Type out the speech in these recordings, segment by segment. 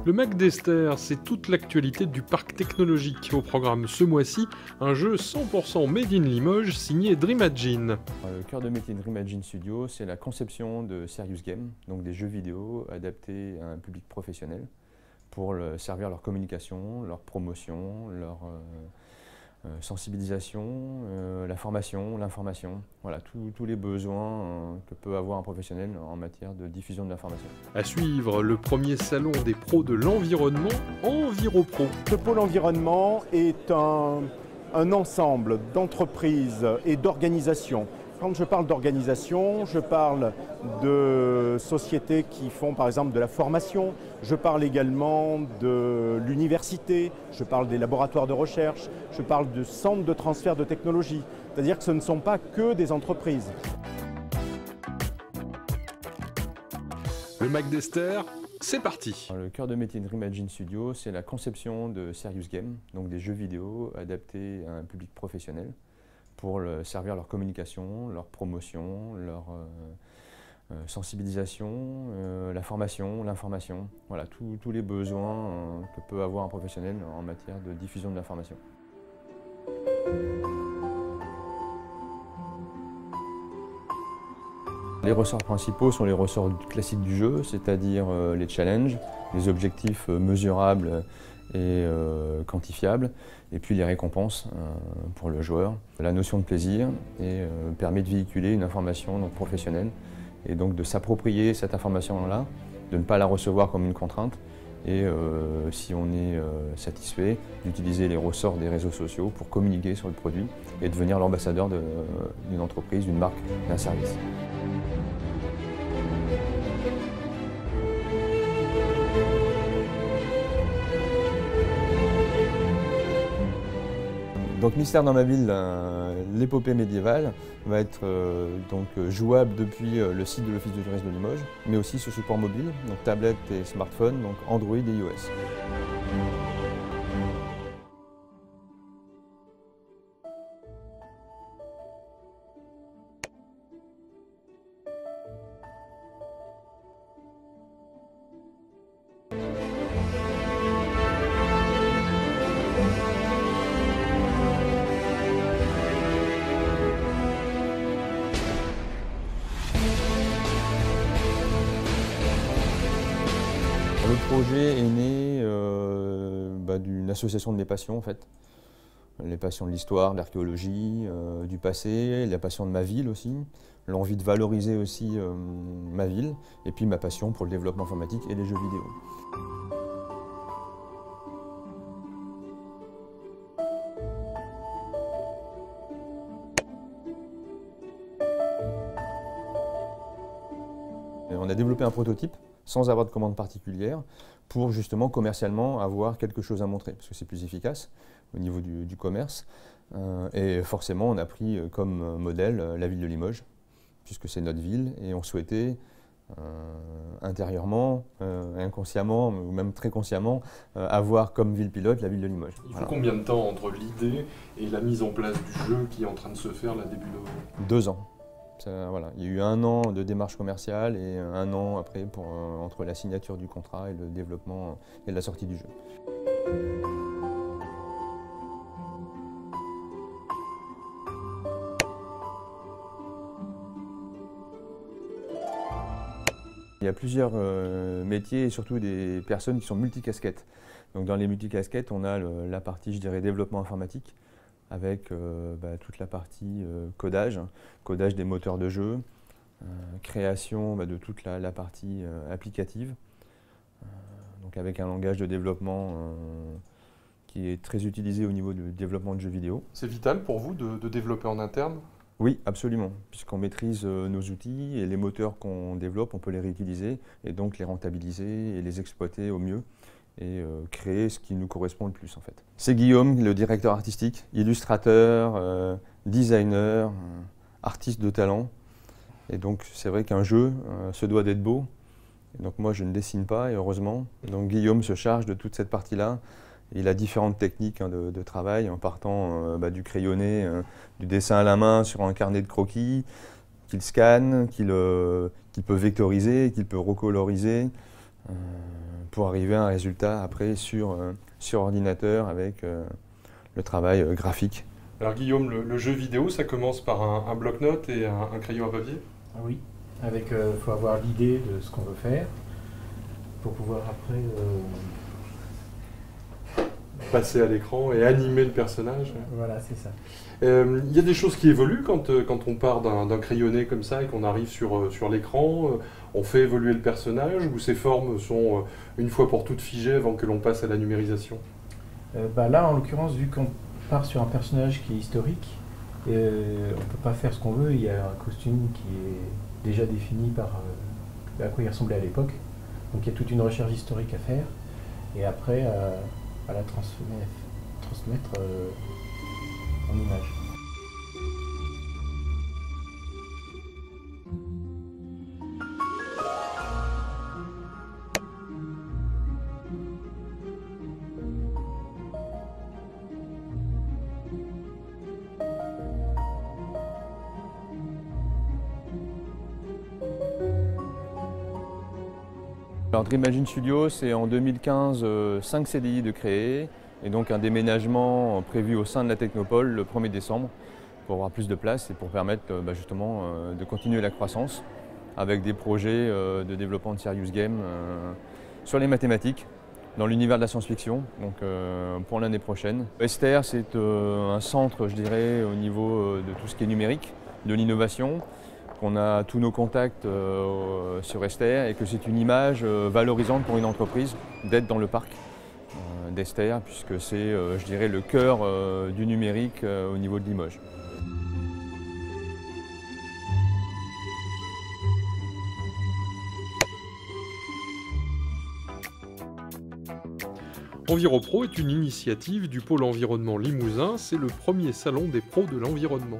Le Mac d'Esther, c'est toute l'actualité du parc technologique. Au programme ce mois-ci, un jeu 100% Made in Limoges signé Dreamagine. Le cœur de métier de Dreamagine Studio, c'est la conception de serious games, donc des jeux vidéo adaptés à un public professionnel pour servir leur communication, leur promotion, leur sensibilisation, la formation, l'information, voilà, tous les besoins que peut avoir un professionnel en matière de diffusion de l'information. À suivre, le premier salon des pros de l'environnement, EnviroPro. Ce pôle environnement est un ensemble d'entreprises et d'organisations. Quand je parle d'organisation, je parle de sociétés qui font par exemple de la formation, je parle également de l'université, je parle des laboratoires de recherche, je parle de centres de transfert de technologie. C'est-à-dire que ce ne sont pas que des entreprises. Le Mac d'Esther, c'est parti. Le cœur de métier de Dreamagine Studio, c'est la conception de serious games, donc des jeux vidéo adaptés à un public professionnel pour servir leur communication, leur promotion, leur sensibilisation, la formation, l'information, voilà, tous les besoins que peut avoir un professionnel en matière de diffusion de l'information. Les ressorts principaux sont les ressorts classiques du jeu, c'est-à-dire les challenges, les objectifs mesurables et quantifiables, et puis les récompenses pour le joueur. La notion de plaisir permet de véhiculer une information donc, professionnelle et donc de s'approprier cette information-là, de ne pas la recevoir comme une contrainte et si on est satisfait, d'utiliser les ressorts des réseaux sociaux pour communiquer sur le produit et devenir l'ambassadeur d'une entreprise, d'une marque, d'un service. Donc Mystère dans ma ville, l'épopée médiévale, va être jouable depuis le site de l'Office de tourisme de Limoges, mais aussi sur support mobile, donc tablette et smartphone, donc Android et iOS. Le projet est né d'une association de mes passions en fait. Les passions de l'histoire, de l'archéologie, du passé, la passion de ma ville aussi, l'envie de valoriser aussi ma ville, et puis ma passion pour le développement informatique et les jeux vidéo. On a développé un prototype sans avoir de commande particulière pour justement commercialement avoir quelque chose à montrer parce que c'est plus efficace au niveau du commerce et forcément on a pris comme modèle la ville de Limoges puisque c'est notre ville et on souhaitait intérieurement, inconsciemment ou même très consciemment avoir comme ville pilote la ville de Limoges. Il faut combien de temps entre l'idée et la mise en place du jeu qui est en train de se faire là début novembre? 2 ans. Voilà. Il y a eu 1 an de démarche commerciale et 1 an après entre la signature du contrat et le développement et la sortie du jeu. Il y a plusieurs métiers et surtout des personnes qui sont multicasquettes. Donc dans les multicasquettes, on a la partie, je dirais, développement informatique, avec toute la partie codage des moteurs de jeu, création de toute la partie applicative, donc avec un langage de développement qui est très utilisé au niveau du développement de jeux vidéo. C'est vital pour vous de développer en interne? Oui, absolument, puisqu'on maîtrise nos outils et les moteurs qu'on développe, on peut les réutiliser et donc les rentabiliser et les exploiter au mieux. Et créer ce qui nous correspond le plus en fait. C'est Guillaume, le directeur artistique, illustrateur, designer, artiste de talent. Et donc c'est vrai qu'un jeu se doit d'être beau. Et donc moi je ne dessine pas et heureusement. Donc Guillaume se charge de toute cette partie-là. Il a différentes techniques de travail en partant du crayonné, du dessin à la main sur un carnet de croquis, qu'il scanne, qu'il peut vectoriser, qu'il peut recoloriser. pour arriver à un résultat après sur ordinateur avec le travail graphique. Alors Guillaume, le jeu vidéo, ça commence par un bloc-notes et un crayon à papier? Ah oui, avec faut avoir l'idée de ce qu'on veut faire pour pouvoir après passer à l'écran et animer le personnage. Voilà, c'est ça. Il y a des choses qui évoluent quand on part d'un crayonné comme ça et qu'on arrive sur l'écran. On fait évoluer le personnage ou ces formes sont une fois pour toutes figées avant que l'on passe à la numérisation? Là, en l'occurrence, vu qu'on part sur un personnage qui est historique, on ne peut pas faire ce qu'on veut. Il y a un costume qui est déjà défini par à quoi il ressemblait à l'époque. Donc il y a toute une recherche historique à faire et après à la transmettre en image. Alors Dreamagine Studio, c'est en 2015 5 CDI de créer et donc un déménagement prévu au sein de la Technopole le 1er décembre pour avoir plus de place et pour permettre justement de continuer la croissance avec des projets de développement de serious game sur les mathématiques dans l'univers de la science-fiction donc pour l'année prochaine. Esther, c'est un centre, je dirais, au niveau de tout ce qui est numérique, de l'innovation. On a tous nos contacts sur Esther et que c'est une image valorisante pour une entreprise d'être dans le parc d'Esther puisque c'est, je dirais, le cœur du numérique au niveau de Limoges. EnviroPro est une initiative du pôle environnement Limousin, c'est le premier salon des pros de l'environnement.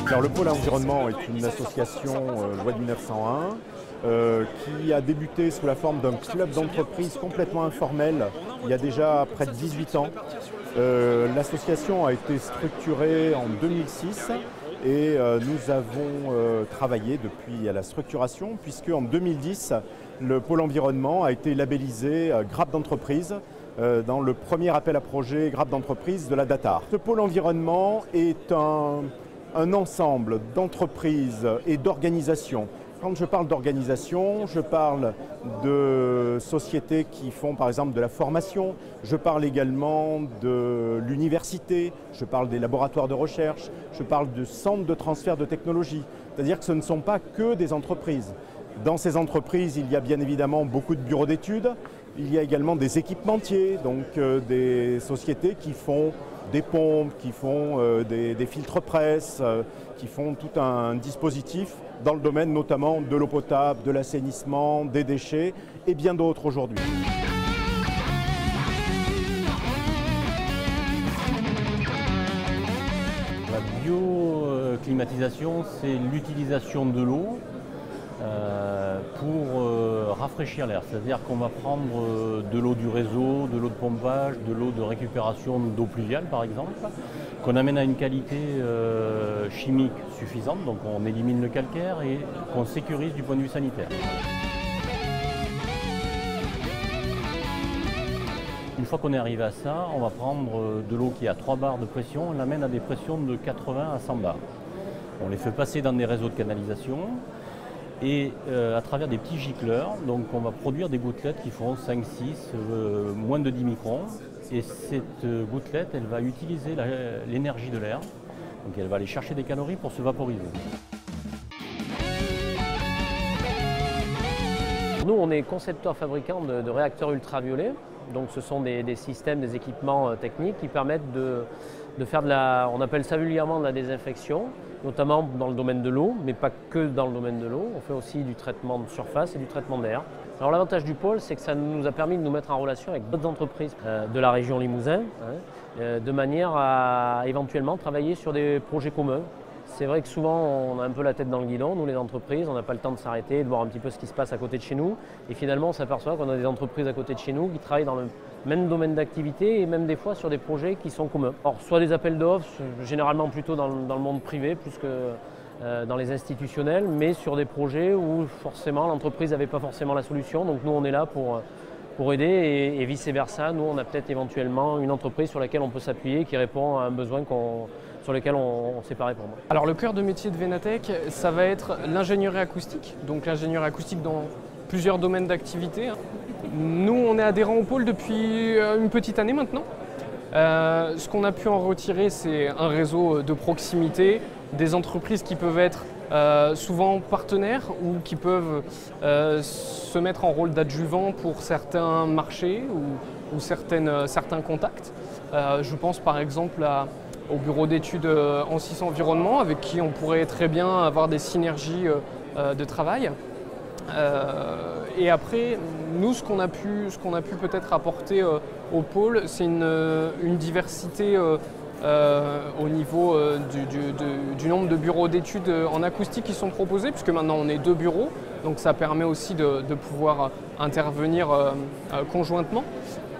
Alors, le pôle environnement est une association loi de 1901 qui a débuté sous la forme d'un club d'entreprise complètement informel il y a déjà près de 18 ans. L'association a été structurée en 2006 et nous avons travaillé depuis à la structuration puisque en 2010 le pôle environnement a été labellisé grappe d'entreprise dans le premier appel à projet grappe d'entreprise de la DATAR. Ce pôle environnement est un ensemble d'entreprises et d'organisations. Quand je parle d'organisation, je parle de sociétés qui font par exemple de la formation, je parle également de l'université, je parle des laboratoires de recherche, je parle de centres de transfert de technologie. C'est-à-dire que ce ne sont pas que des entreprises. Dans ces entreprises, il y a bien évidemment beaucoup de bureaux d'études, il y a également des équipementiers, donc des sociétés qui font des pompes, qui font des filtres presse, qui font tout un dispositif dans le domaine notamment de l'eau potable, de l'assainissement, des déchets et bien d'autres aujourd'hui. La bioclimatisation, c'est l'utilisation de l'eau pour rafraîchir l'air. C'est-à-dire qu'on va prendre de l'eau du réseau, de l'eau de pompage, de l'eau de récupération d'eau pluviale par exemple, qu'on amène à une qualité chimique suffisante, donc on élimine le calcaire et qu'on sécurise du point de vue sanitaire. Une fois qu'on est arrivé à ça, on va prendre de l'eau qui a 3 bars de pression, on l'amène à des pressions de 80 à 100 bars. On les fait passer dans des réseaux de canalisation et à travers des petits gicleurs, donc on va produire des gouttelettes qui font 5, 6, moins de 10 microns. Et cette gouttelette, elle va utiliser l'énergie de l'air, donc elle va aller chercher des calories pour se vaporiser. Nous, on est concepteur fabricant de réacteurs ultraviolets. Donc ce sont des systèmes, des équipements techniques qui permettent de faire on appelle ça vulgairement de la désinfection. notamment dans le domaine de l'eau, mais pas que dans le domaine de l'eau. On fait aussi du traitement de surface et du traitement d'air. Alors l'avantage du pôle, c'est que ça nous a permis de nous mettre en relation avec d'autres entreprises de la région Limousin, de manière à éventuellement travailler sur des projets communs. C'est vrai que souvent on a un peu la tête dans le guidon, nous les entreprises, on n'a pas le temps de s'arrêter, de voir un petit peu ce qui se passe à côté de chez nous. Et finalement on s'aperçoit qu'on a des entreprises à côté de chez nous qui travaillent dans le même domaine d'activité et même des fois sur des projets qui sont communs. Alors soit des appels d'offres, généralement plutôt dans le monde privé plus que dans les institutionnels, mais sur des projets où forcément l'entreprise n'avait pas forcément la solution. Donc nous on est là pour aider et vice versa. Nous on a peut-être éventuellement une entreprise sur laquelle on peut s'appuyer qui répond à un besoin sur lequel on s'est pas répondre. Alors le cœur de métier de Venatech, ça va être l'ingénierie acoustique. Donc l'ingénierie acoustique dans plusieurs domaines d'activité. Nous on est adhérents au pôle depuis une petite année maintenant. Ce qu'on a pu en retirer, c'est un réseau de proximité, des entreprises qui peuvent être souvent partenaires ou qui peuvent se mettre en rôle d'adjuvant pour certains marchés ou certains contacts. Je pense par exemple au bureau d'études ANSYS Environnement avec qui on pourrait très bien avoir des synergies de travail. Et après, nous, ce qu'on a pu peut-être apporter au pôle, c'est une diversité au niveau du nombre de bureaux d'études en acoustique qui sont proposés, puisque maintenant on est 2 bureaux, donc ça permet aussi de pouvoir intervenir conjointement.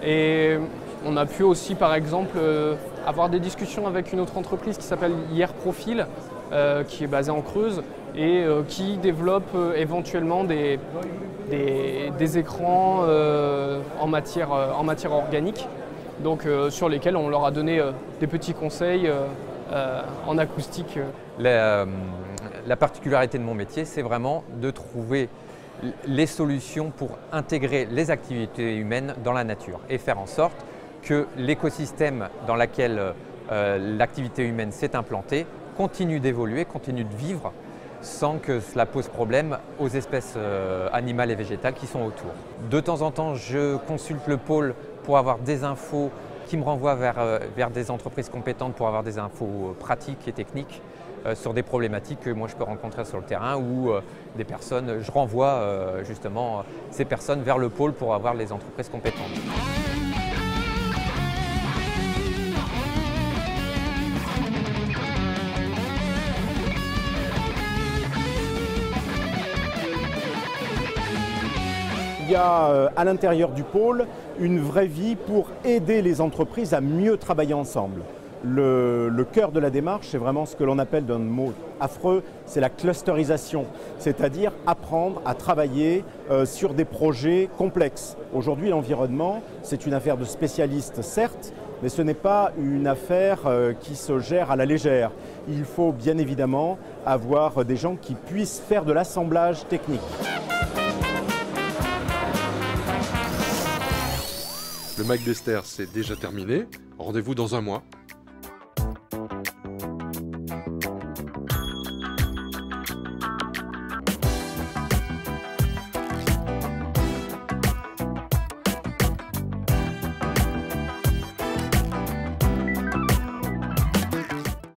Et on a pu aussi, par exemple, avoir des discussions avec une autre entreprise qui s'appelle IR Profil, qui est basée en Creuse et qui développe éventuellement des écrans en matière organique, donc sur lesquels on leur a donné des petits conseils en acoustique. La particularité de mon métier, c'est vraiment de trouver les solutions pour intégrer les activités humaines dans la nature et faire en sorte que l'écosystème dans lequel l'activité humaine s'est implantée continue d'évoluer, continue de vivre sans que cela pose problème aux espèces animales et végétales qui sont autour. De temps en temps, je consulte le pôle pour avoir des infos qui me renvoient vers des entreprises compétentes pour avoir des infos pratiques et techniques sur des problématiques que moi je peux rencontrer sur le terrain ou des personnes, je renvoie justement ces personnes vers le pôle pour avoir les entreprises compétentes. Il y a à l'intérieur du pôle une vraie vie pour aider les entreprises à mieux travailler ensemble. Le cœur de la démarche, c'est vraiment ce que l'on appelle d'un mot affreux, c'est la clusterisation, c'est-à-dire apprendre à travailler sur des projets complexes. Aujourd'hui, l'environnement, c'est une affaire de spécialistes, certes, mais ce n'est pas une affaire qui se gère à la légère. Il faut bien évidemment avoir des gens qui puissent faire de l'assemblage technique. Le Mac d'Esther, c'est déjà terminé. Rendez-vous dans un mois